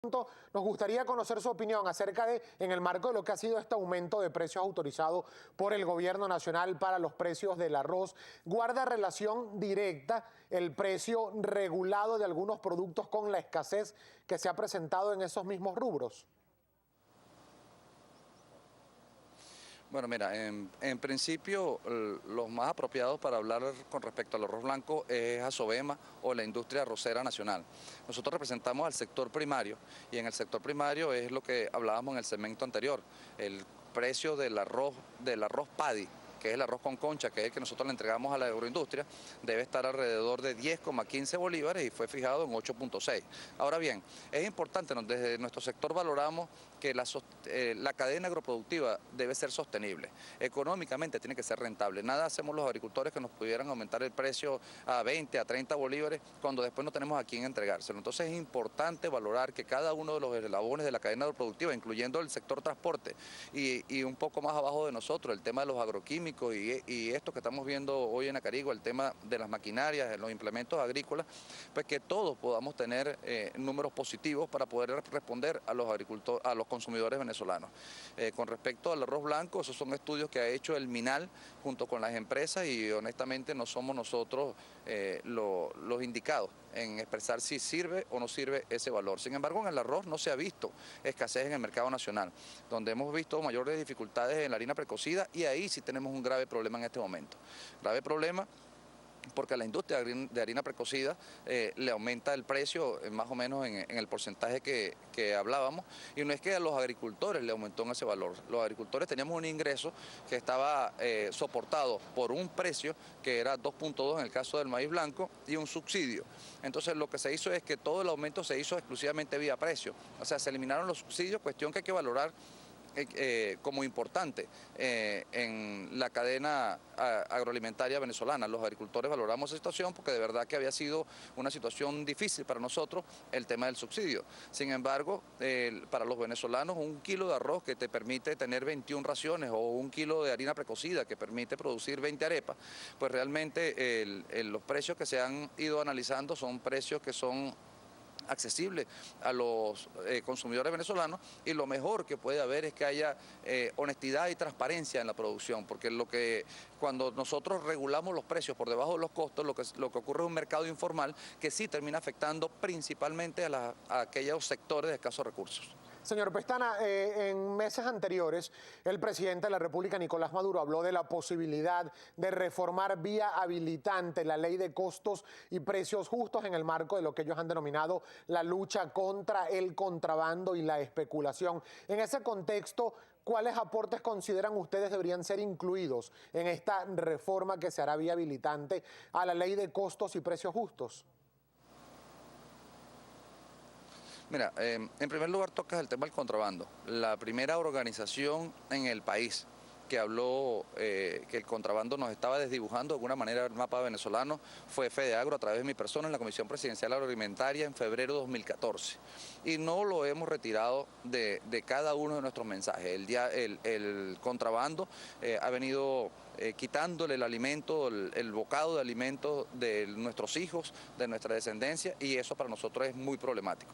Nos gustaría conocer su opinión acerca de, en el marco de lo que ha sido este aumento de precios autorizado por el gobierno nacional para los precios del arroz. ¿Guarda relación directa el precio regulado de algunos productos con la escasez que se ha presentado en esos mismos rubros? Bueno, mira, en principio los más apropiados para hablar con respecto al arroz blanco es Asovema o la industria arrocera nacional. Nosotros representamos al sector primario y en el sector primario es lo que hablábamos en el segmento anterior, el precio del arroz paddy, que es el arroz con concha, que es el que nosotros le entregamos a la agroindustria, debe estar alrededor de 10,15 bolívares y fue fijado en 8,6. Ahora bien, es importante, desde nuestro sector valoramos que la cadena agroproductiva debe ser sostenible. Económicamente tiene que ser rentable. Nada hacemos los agricultores que nos pudieran aumentar el precio a 20, a 30 bolívares cuando después no tenemos a quién entregárselo. Entonces es importante valorar que cada uno de los eslabones de la cadena agroproductiva, incluyendo el sector transporte y un poco más abajo de nosotros, el tema de los agroquímicos, y esto que estamos viendo hoy en Acarigua, el tema de las maquinarias, los implementos agrícolas, pues que todos podamos tener números positivos para poder responder a los agricultores, a los consumidores venezolanos. Con respecto al arroz blanco, esos son estudios que ha hecho el MINAL junto con las empresas y honestamente no somos nosotros los indicados en expresar si sirve o no sirve ese valor. Sin embargo, en el arroz no se ha visto escasez en el mercado nacional, donde hemos visto mayores dificultades en la harina precocida y ahí sí tenemos un grave problema en este momento. Grave problema porque a la industria de harina precocida le aumenta el precio más o menos en el porcentaje que hablábamos, y no es que a los agricultores le aumentó en ese valor. Los agricultores teníamos un ingreso que estaba soportado por un precio que era 2,2 en el caso del maíz blanco y un subsidio. Entonces lo que se hizo es que todo el aumento se hizo exclusivamente vía precio, o sea, se eliminaron los subsidios, cuestión que hay que valorar como importante en la cadena agroalimentaria venezolana. Los agricultores valoramos esa situación porque de verdad que había sido una situación difícil para nosotros el tema del subsidio. Sin embargo, para los venezolanos un kilo de arroz que te permite tener 21 raciones o un kilo de harina precocida que permite producir 20 arepas, pues realmente los precios que se han ido analizando son precios que son accesible a los consumidores venezolanos, y lo mejor que puede haber es que haya honestidad y transparencia en la producción, porque cuando nosotros regulamos los precios por debajo de los costos, lo que ocurre es un mercado informal que sí termina afectando principalmente a aquellos sectores de escasos recursos. Señor Pestana, en meses anteriores, el presidente de la República, Nicolás Maduro, habló de la posibilidad de reformar vía habilitante la ley de costos y precios justos en el marco de lo que ellos han denominado la lucha contra el contrabando y la especulación. En ese contexto, ¿cuáles aportes consideran ustedes deberían ser incluidos en esta reforma que se hará vía habilitante a la ley de costos y precios justos? Mira, en primer lugar tocas el tema del contrabando. La primera organización en el país que habló que el contrabando nos estaba desdibujando de alguna manera el mapa venezolano fue FEDEAGRO a través de mi persona en la Comisión Presidencial Agroalimentaria en febrero de 2014. Y no lo hemos retirado de cada uno de nuestros mensajes. El contrabando ha venido quitándole el alimento, el bocado de alimentos de nuestros hijos, de nuestra descendencia, y eso para nosotros es muy problemático.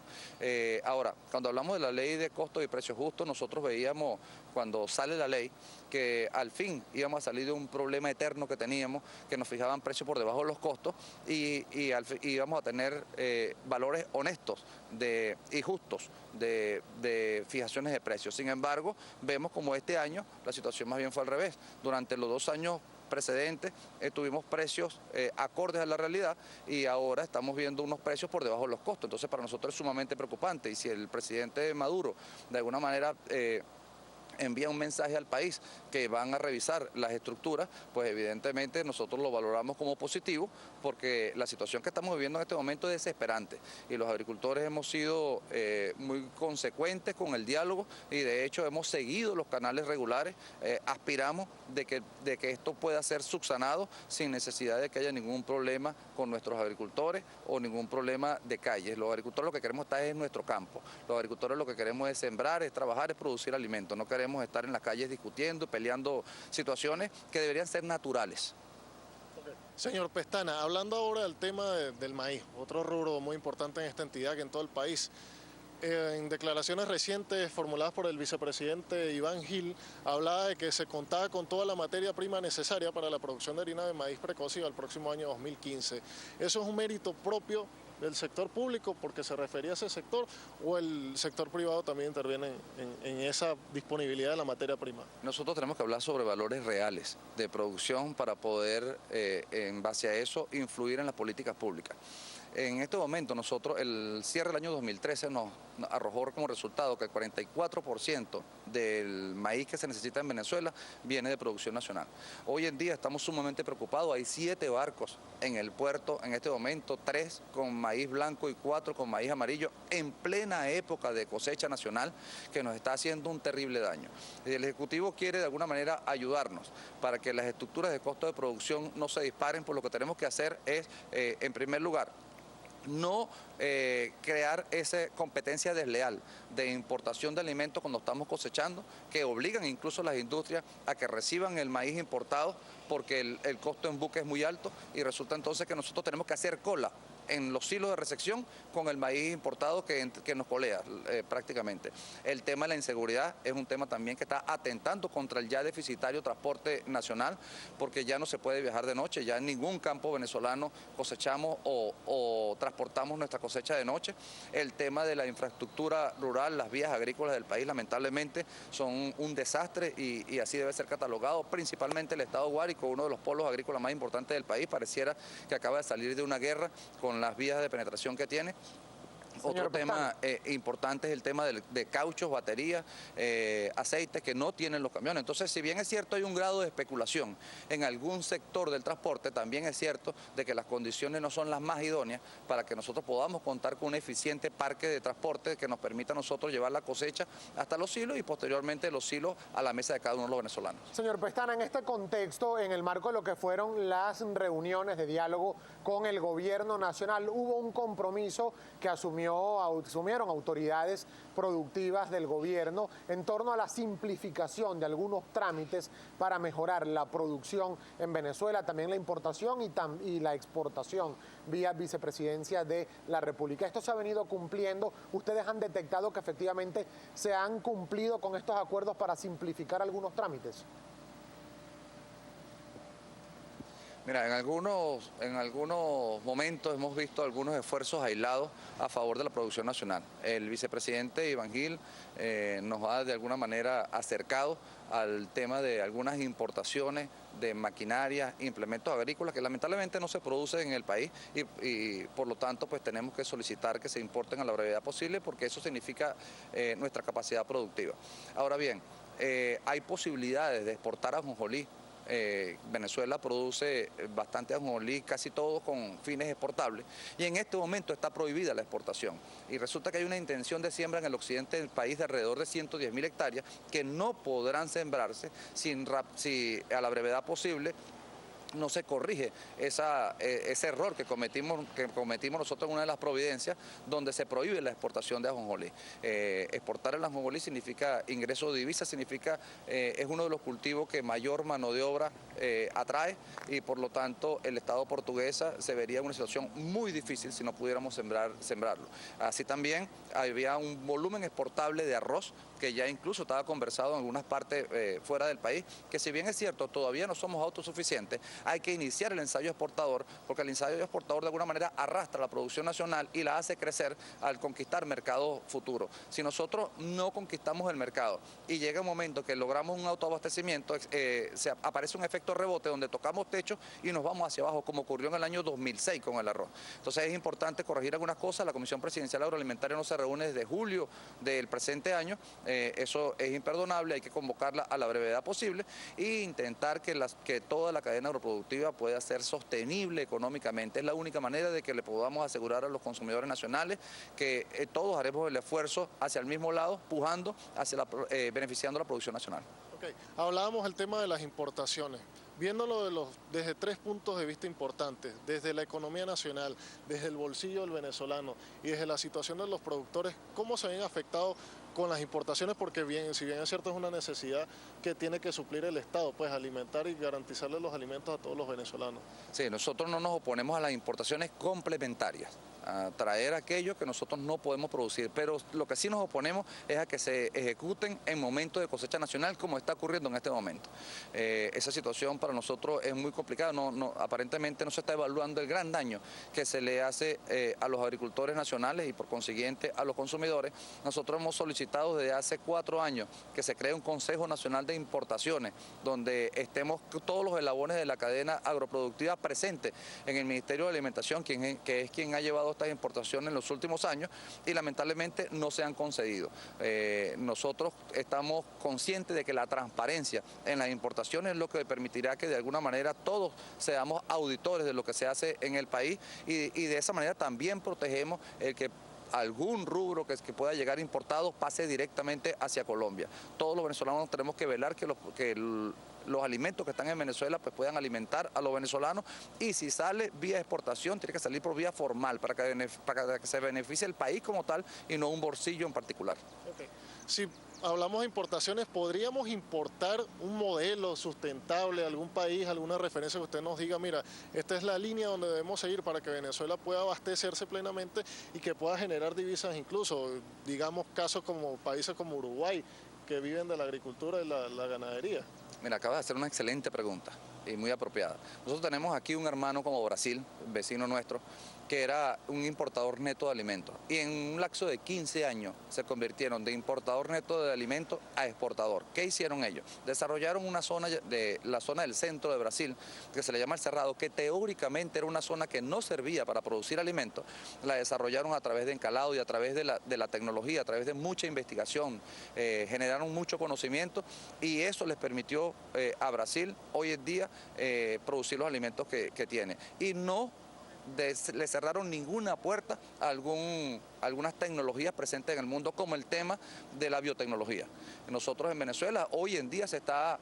Ahora, cuando hablamos de la ley de costos y precios justos, nosotros veíamos cuando sale la ley que al fin íbamos a salir de un problema eterno que teníamos, que nos fijaban precios por debajo de los costos y íbamos a tener valores honestos y justos de fijaciones de precios. Sin embargo, vemos como este año la situación más bien fue al revés. Durante los 2 años precedentes tuvimos precios acordes a la realidad y ahora estamos viendo unos precios por debajo de los costos. Entonces para nosotros es sumamente preocupante, y si el presidente Maduro de alguna manera envía un mensaje al país que van a revisar las estructuras, pues evidentemente nosotros lo valoramos como positivo, porque la situación que estamos viviendo en este momento es desesperante y los agricultores hemos sido muy consecuentes con el diálogo y de hecho hemos seguido los canales regulares, aspiramos de que esto pueda ser subsanado sin necesidad de que haya ningún problema con nuestros agricultores o ningún problema de calles. Los agricultores lo que queremos estar en nuestro campo, los agricultores lo que queremos es sembrar, es trabajar, es producir alimentos, no queremos estar en las calles discutiendo, peleando situaciones que deberían ser naturales. Señor Pestana, hablando ahora del tema del maíz, otro rubro muy importante en esta entidad que en todo el país, En declaraciones recientes formuladas por el vicepresidente Iván Gil, hablaba de que se contaba con toda la materia prima necesaria para la producción de harina de maíz precocido al próximo año 2015. ¿Eso es un mérito propio del sector público porque se refería a ese sector, o el sector privado también interviene en esa disponibilidad de la materia prima? Nosotros tenemos que hablar sobre valores reales de producción para poder, en base a eso, influir en las políticas públicas. En este momento nosotros, el cierre del año 2013 nos arrojó como resultado que el 44% del maíz que se necesita en Venezuela viene de producción nacional. Hoy en día estamos sumamente preocupados, hay 7 barcos en el puerto en este momento, 3 con maíz blanco y 4 con maíz amarillo, en plena época de cosecha nacional, que nos está haciendo un terrible daño. El Ejecutivo quiere de alguna manera ayudarnos para que las estructuras de costo de producción no se disparen, pues lo que tenemos que hacer es, en primer lugar, no crear esa competencia desleal de importación de alimentos cuando estamos cosechando, que obligan incluso a las industrias a que reciban el maíz importado porque el costo en buque es muy alto, y resulta entonces que nosotros tenemos que hacer cola en los silos de recepción con el maíz importado que nos colea prácticamente. El tema de la inseguridad es un tema también que está atentando contra el ya deficitario transporte nacional, porque ya no se puede viajar de noche, ya en ningún campo venezolano cosechamos o transportamos nuestra cosecha de noche. El tema de la infraestructura rural, las vías agrícolas del país lamentablemente son un desastre y así debe ser catalogado, principalmente el estado Guárico, uno de los polos agrícolas más importantes del país, pareciera que acaba de salir de una guerra con las vías de penetración que tiene. Otro tema importante es el tema de cauchos, baterías, aceites que no tienen los camiones. Entonces, si bien es cierto hay un grado de especulación en algún sector del transporte, también es cierto de que las condiciones no son las más idóneas para que nosotros podamos contar con un eficiente parque de transporte que nos permita a nosotros llevar la cosecha hasta los silos y posteriormente los silos a la mesa de cada uno de los venezolanos. Señor Pestana, en este contexto, en el marco de lo que fueron las reuniones de diálogo con el gobierno nacional, hubo un compromiso que asumieron autoridades productivas del gobierno en torno a la simplificación de algunos trámites para mejorar la producción en Venezuela, también la importación y la exportación vía vicepresidencia de la República. Esto se ha venido cumpliendo. ¿Ustedes han detectado que efectivamente se han cumplido con estos acuerdos para simplificar algunos trámites? Mira, en algunos momentos hemos visto algunos esfuerzos aislados a favor de la producción nacional. El vicepresidente Iván Gil nos ha de alguna manera acercado al tema de algunas importaciones de maquinaria, implementos agrícolas que lamentablemente no se producen en el país y por lo tanto pues tenemos que solicitar que se importen a la brevedad posible porque eso significa nuestra capacidad productiva. Ahora bien, hay posibilidades de exportar ajonjolí. Venezuela produce bastante ajonjolí, casi todo con fines exportables, y en este momento está prohibida la exportación. Y resulta que hay una intención de siembra en el occidente del país de alrededor de 110.000 hectáreas que no podrán sembrarse si a la brevedad posible no se corrige ese error que cometimos nosotros en una de las providencias donde se prohíbe la exportación de ajonjolí. Exportar el ajonjolí significa ingreso de divisas, es uno de los cultivos que mayor mano de obra atrae y por lo tanto el Estado portuguesa se vería en una situación muy difícil si no pudiéramos sembrarlo. Así también había un volumen exportable de arroz que ya incluso estaba conversado en algunas partes fuera del país, que si bien es cierto todavía no somos autosuficientes, hay que iniciar el ensayo exportador, porque el ensayo exportador de alguna manera arrastra la producción nacional y la hace crecer al conquistar mercados futuros. Si nosotros no conquistamos el mercado y llega un momento que logramos un autoabastecimiento, aparece un efecto rebote donde tocamos techo y nos vamos hacia abajo, como ocurrió en el año 2006 con el arroz. Entonces es importante corregir algunas cosas. La Comisión Presidencial Agroalimentaria no se reúne desde julio del presente año. Eso es imperdonable, hay que convocarla a la brevedad posible e intentar que toda la cadena agroproductiva pueda ser sostenible económicamente. Es la única manera de que le podamos asegurar a los consumidores nacionales que todos haremos el esfuerzo hacia el mismo lado, pujando, beneficiando a la producción nacional. Okay. Hablábamos del tema de las importaciones. Viéndolo desde 3 puntos de vista importantes, desde la economía nacional, desde el bolsillo del venezolano y desde la situación de los productores, ¿cómo se ven afectados con las importaciones? Porque si bien es cierto es una necesidad que tiene que suplir el Estado, pues alimentar y garantizarle los alimentos a todos los venezolanos. Sí, nosotros no nos oponemos a las importaciones complementarias. a traer aquello que nosotros no podemos producir, pero lo que sí nos oponemos es a que se ejecuten en momentos de cosecha nacional como está ocurriendo en este momento. Esa situación para nosotros es muy complicada, aparentemente no se está evaluando el gran daño que se le hace a los agricultores nacionales y por consiguiente a los consumidores. Nosotros hemos solicitado desde hace 4 años que se cree un Consejo Nacional de Importaciones donde estemos todos los eslabones de la cadena agroproductiva presentes en el Ministerio de Alimentación, que es quien ha llevado estas importaciones en los últimos años, y lamentablemente no se han concedido. Nosotros estamos conscientes de que la transparencia en las importaciones es lo que permitirá que de alguna manera todos seamos auditores de lo que se hace en el país y de esa manera también protegemos el que algún rubro que pueda llegar importado pase directamente hacia Colombia. Todos los venezolanos tenemos que velar que los alimentos que están en Venezuela pues puedan alimentar a los venezolanos, y si sale vía exportación tiene que salir por vía formal para que se beneficie el país como tal y no un bolsillo en particular. Okay. Si hablamos de importaciones, ¿podríamos importar un modelo sustentable, algún país, alguna referencia que usted nos diga, mira, esta es la línea donde debemos seguir para que Venezuela pueda abastecerse plenamente y que pueda generar divisas, incluso, digamos, casos como países como Uruguay, que viven de la agricultura y la ganadería? Mira, acabas de hacer una excelente pregunta y muy apropiada. Nosotros tenemos aquí un hermano como Brasil, vecino nuestro, que era un importador neto de alimentos. Y en un lapso de 15 años se convirtieron de importador neto de alimentos a exportador. ¿Qué hicieron ellos? Desarrollaron una zona, la zona del centro de Brasil, que se le llama el Cerrado, que teóricamente era una zona que no servía para producir alimentos. La desarrollaron a través de encalado y a través de la tecnología, a través de mucha investigación. Generaron mucho conocimiento y eso les permitió a Brasil hoy en día producir los alimentos que tiene. Y no le cerraron ninguna puerta a algunas tecnologías presentes en el mundo, como el tema de la biotecnología. Nosotros en Venezuela hoy en día se está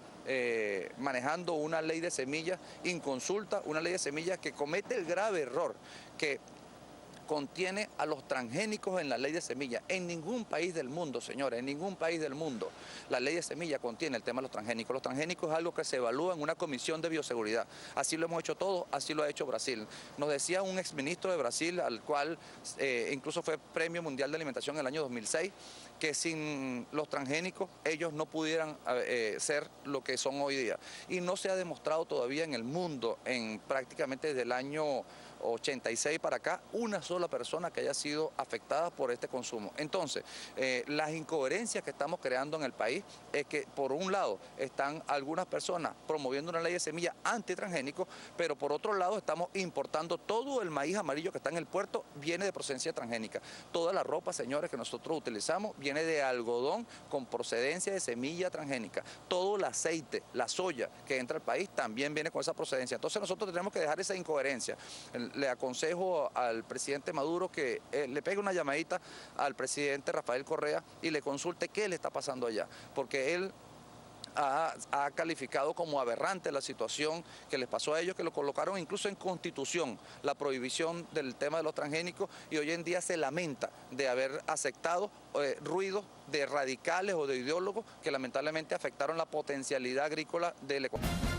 manejando una ley de semillas inconsulta, una ley de semillas que comete el grave error que contiene a los transgénicos en la ley de semillas. En ningún país del mundo, señores, en ningún país del mundo la ley de semillas contiene el tema de los transgénicos. Los transgénicos es algo que se evalúa en una comisión de bioseguridad. Así lo hemos hecho todos, así lo ha hecho Brasil. Nos decía un exministro de Brasil, al cual incluso fue Premio Mundial de Alimentación en el año 2006, que sin los transgénicos ellos no pudieran ser lo que son hoy día. Y no se ha demostrado todavía en el mundo, prácticamente desde el año 86 para acá, una sola persona que haya sido afectada por este consumo. Entonces, las incoherencias que estamos creando en el país es que por un lado están algunas personas promoviendo una ley de semillas antitransgénicos, pero por otro lado estamos importando todo el maíz amarillo que está en el puerto, viene de procedencia transgénica. Toda la ropa, señores, que nosotros utilizamos viene de algodón con procedencia de semilla transgénica. Todo el aceite, la soya que entra al país también viene con esa procedencia. Entonces nosotros tenemos que dejar esa incoherencia. Le aconsejo al presidente Maduro que le pegue una llamadita al presidente Rafael Correa y le consulte qué le está pasando allá, porque él ha calificado como aberrante la situación que les pasó a ellos, que lo colocaron incluso en Constitución, la prohibición del tema de los transgénicos, y hoy en día se lamenta de haber aceptado ruidos de radicales o de ideólogos que lamentablemente afectaron la potencialidad agrícola del Ecuador.